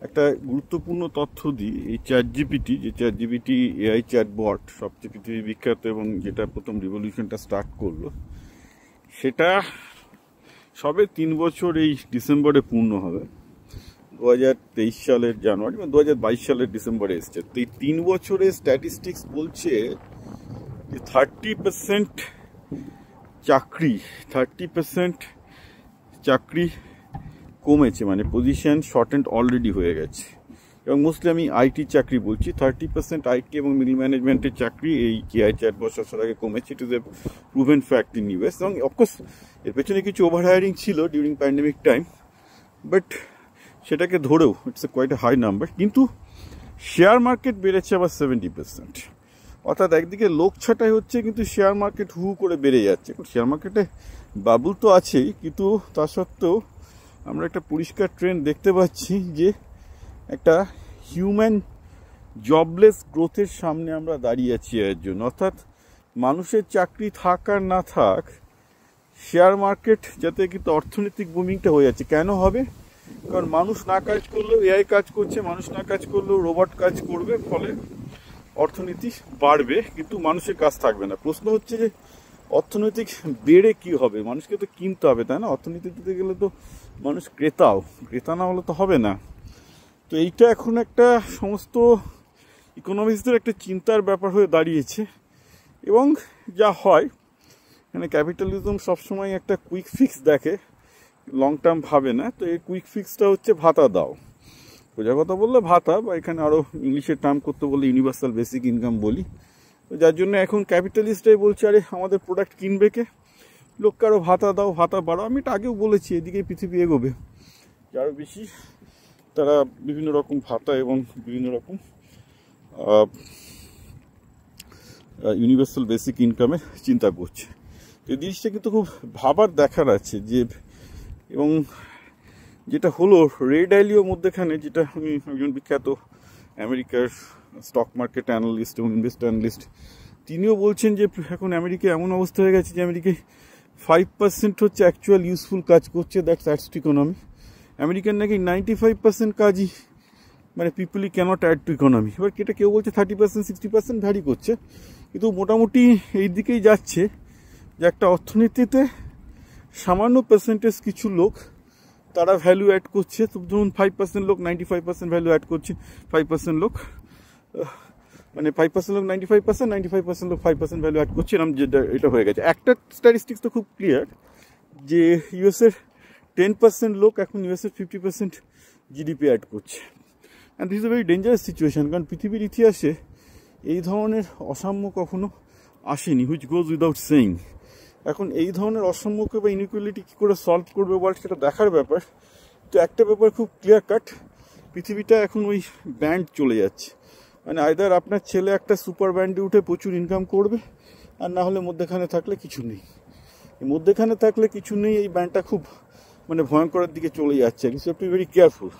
একটা গুরুত্বপূর্ণ তথ্য দিই। এই চ্যাটজিপিটি, যে চ্যাটজিপিটি এআই চ্যাটবট সবচেয়ে পৃথিবী বিখ্যাত এবং যেটা প্রথম রিভলিউশনটা স্টার্ট করলো, সেটা সবে 3 বছর এই ডিসেম্বরে পূর্ণ হবে। 2023 সালের জানুয়ারি বা 2022 সালের ডিসেম্বরে এসছে। তো এই 3 বছরের স্ট্যাটিস্টিক্স বলছে যে 30% চাকরি কমেছে, মানে পজিশন শর্টেন্ড অলরেডি হয়ে গেছে। এবং মোস্টলি আমি আইটি চাকরি বলছি। 30% আইটি এবং মিডল ম্যানেজমেন্টের চাকরি এই এআই চ্যাটবট আসার আগে কমেছে। It is a proven fact in US. এবং অফকোর্স এর পেছনে কিছু ওভার হায়ারিং ছিল ডিউরিং প্যান্ডেমিক টাইম, বাট সেটাকে ধরেও it's a quite a high number. কিন্তু শেয়ার মার্কেট বেড়েছে আবার 70%। অর্থাৎ একদিকে লোক ছাঁটাই হচ্ছে, কিন্তু শেয়ার মার্কেট হু করে বেড়ে যাচ্ছে। শেয়ার মার্কেটে বাবুল তো আছেই, কিন্তু তা সত্ত্বেও আমরা একটা পরিষ্কার ট্রেন্ড দেখতে পাচ্ছি যে একটা হিউম্যান জবলেস গ্রোথের সামনে আমরা দাঁড়িয়ে আছি এর জন্য। অর্থাৎ মানুষের চাকরি থাক আর না থাক, শেয়ার মার্কেট যাতে কিন্তু অর্থনৈতিক বুমিংটা হয়ে যাচ্ছে। কেন হবে? কারণ মানুষ না কাজ করলেও এআই কাজ করছে, মানুষ না কাজ করলেও রোবট কাজ করবে, ফলে অর্থনীতি বাড়বে, কিন্তু মানুষের কাজ থাকবে না। প্রশ্ন হচ্ছে যে অর্থনৈতিক বেড়ে কি হবে? মানুষকে তো কিনতে হবে, তাই না? অর্থনীতি দিতে গেলে তো মানুষ ক্রেতা না হলে তো হবে না। তো এইটা এখন একটা সমস্ত ইকোনমিক্সদের একটা চিন্তার ব্যাপার হয়ে দাঁড়িয়েছে। এবং যা হয়, মানে ক্যাপিটালিজম সবসময় একটা কুইক ফিক্স দেখে, লং টার্ম ভাবে না। তো এই কুইক ফিক্সটা হচ্ছে ভাতা দাও। সোজা কথা বললে ভাতা, বা এখানে আরও ইংলিশের টার্ম করতে বললে ইউনিভার্সাল বেসিক ইনকাম বলি। তো যার জন্য এখন ক্যাপিটালিস্টরাই বলছে, আরে আমাদের প্রোডাক্ট কিনবে কে? লোককে আরও ভাতা দাও, ভাতা বাড়াও। আমি এটা আগেও বলেছি, এদিকেই পৃথিবী এগোবে। যারা বেশি তারা বিভিন্ন রকম ভাতা এবং বিভিন্ন রকম ইউনিভার্সাল বেসিক ইনকামের চিন্তা করছে। এই জিনিসটা কিন্তু খুব ভাবার দেখার আছে যে, এবং যেটা হলো রে ডালিওর মধ্যেখানে, যেটা আমি একজন বিখ্যাত আমেরিকার স্টক মার্কেট অ্যানালিস্ট এবং ইনভেস্ট অ্যানালিস্ট, তিনিও বলছেন যে এখন আমেরিকা এমন অবস্থা হয়ে গেছে যে আমেরিকায় 5% হচ্ছে অ্যাকচুয়াল ইউজফুল কাজ করছে। That's economy. আমেরিকান নাকি 95% কাজই মানে পিপলই ক্যানট অ্যাড টু ইকোনমি। এবার এটা কেউ বলছে 30%, 60% ভ্যারি করছে, কিন্তু মোটামুটি এই দিকেই যাচ্ছে যে একটা অর্থনীতিতে সামান্য পার্সেন্টেজ কিছু লোক তারা ভ্যালু অ্যাড করছে। তো ধরুন 5% লোক 95% ভ্যালু অ্যাড করছে। 5% লোক মানে 5% লোক 95% লোক 5% ভ্যালু অ্যাড করছে, এরকম যেটা এটা হয়ে গেছে। একটা স্ট্যাটিস্টিক্স তো খুব ক্লিয়ার যে ইউএসের 10% লোক এখন ইউএসের 50% জিডিপি অ্যাড করছে। And this is a very dangerous situation, কারণ পৃথিবীর ইতিহাসে এই ধরনের অসাম্য কখনো আসেনি, হুইচ গোজ উইদাউট সেইং। এখন এই ধরনের অসাম্যকে বা ইনইকুয়ালিটি কী করে সলভ করবে ওয়ার্ল্ড, সেটা দেখার ব্যাপার। তো একটা ব্যাপার খুব ক্লিয়ার কাট, পৃথিবীটা এখন ওই ব্যান্ড চলে যাচ্ছে। মানে আইদার আপনার ছেলে একটা সুপার ব্যান্ডে উঠে প্রচুর ইনকাম করবে, আর না হলে মধ্যেখানে থাকলে কিছু নেই। মধ্যেখানে থাকলে কিছু নেই, এই ব্যান্ডটা খুব মানে ভয়ঙ্করের দিকে চলে যাচ্ছে। You have to be very careful.